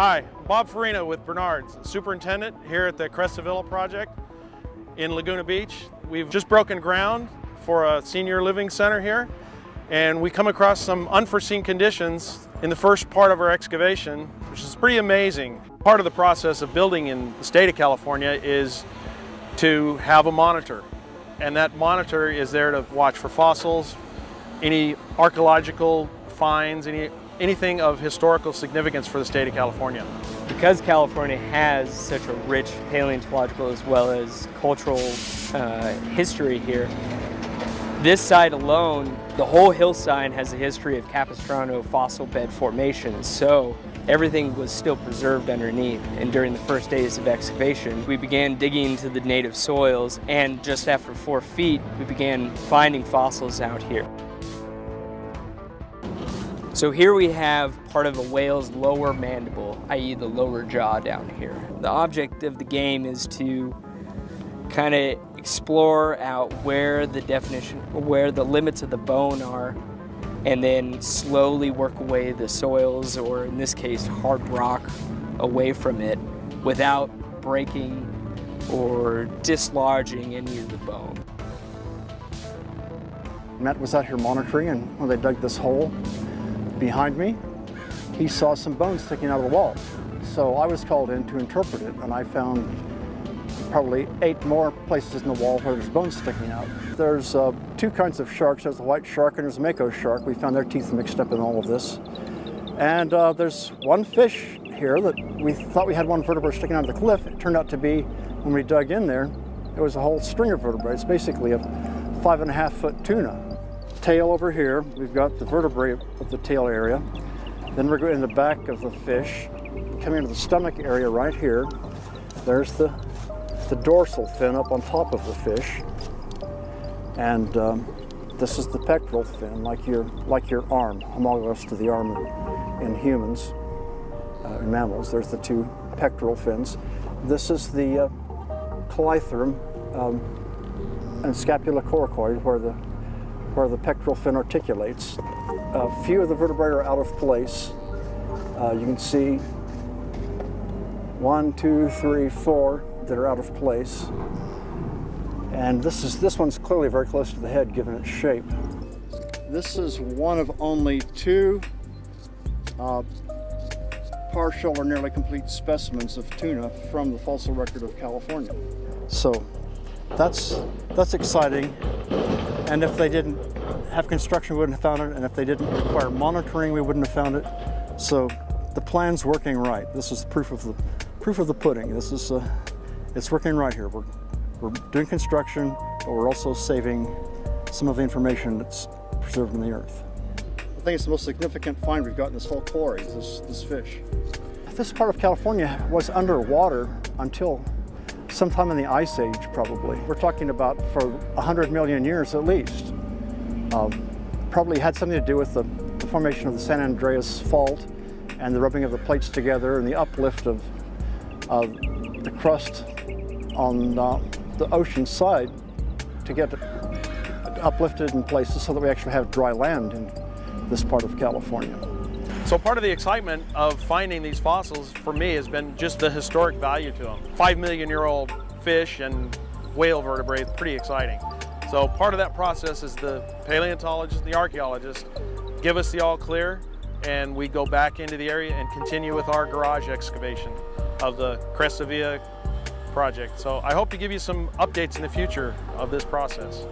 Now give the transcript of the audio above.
Hi, Bob Farina with Bernard's, superintendent here at the Crestavilla project in Laguna Beach. We've just broken ground for a senior living center here, and we come across some unforeseen conditions in the first part of our excavation, which is pretty amazing. Part of the process of building in the state of California is to have a monitor, and that monitor is there to watch for fossils, any archaeological finds, anything of historical significance for the state of California. Because California has such a rich paleontological as well as cultural history here, this site alone, the whole hillside has a history of Capistrano fossil bed formation, so everything was still preserved underneath. And during the first days of excavation, we began digging into the native soils, and just after 4 feet, we began finding fossils out here. So here we have part of a whale's lower mandible, i.e. the lower jaw down here. The object of the game is to kind of explore out where the limits of the bone are, and then slowly work away the soils, or in this case, hard rock, away from it without breaking or dislodging any of the bone. Matt was out here monitoring, and when they dug this hole behind me, he saw some bones sticking out of the wall. So I was called in to interpret it, and I found probably 8 more places in the wall where there's bones sticking out. There's 2 kinds of sharks. There's a white shark and there's a mako shark. We found their teeth mixed up in all of this. And there's one fish here that we thought we had one vertebrae sticking out of the cliff. It turned out to be, when we dug in there, it was a whole string of vertebrae. It's basically a 5.5-foot tuna. Tail over here, we've got the vertebrae of the tail area. Then we're going in the back of the fish, coming into the stomach area right here. There's the dorsal fin up on top of the fish. And this is the pectoral fin, like your arm, homologous to the arm in humans, in mammals. There's the 2 pectoral fins. This is the callithrum and scapula coracoid, where the pectoral fin articulates. A few of the vertebrae are out of place. You can see 1, 2, 3, 4 that are out of place. And this one's clearly very close to the head given its shape. This is one of only 2 partial or nearly complete specimens of tuna from the fossil record of California. So that's exciting. And if they didn't have construction, we wouldn't have found it. And if they didn't require monitoring, we wouldn't have found it. So the plan's working right. This is proof of the pudding. This is it's working right here. We're doing construction, but we're also saving some of the information that's preserved in the earth. I think it's the most significant find we've got in this whole quarry, this fish. This part of California was underwater until sometime in the Ice Age, probably. We're talking about for 100 million years at least. Probably had something to do with the formation of the San Andreas Fault and the rubbing of the plates together and the uplift of the crust on the ocean side to get it uplifted in places so that we actually have dry land in this part of California. So part of the excitement of finding these fossils for me has been just the historic value to them. 5 million year old fish and whale vertebrae, pretty exciting. So part of that process is the paleontologist, the archaeologist, give us the all clear, and we go back into the area and continue with our garage excavation of the Crestavilla project. So I hope to give you some updates in the future of this process.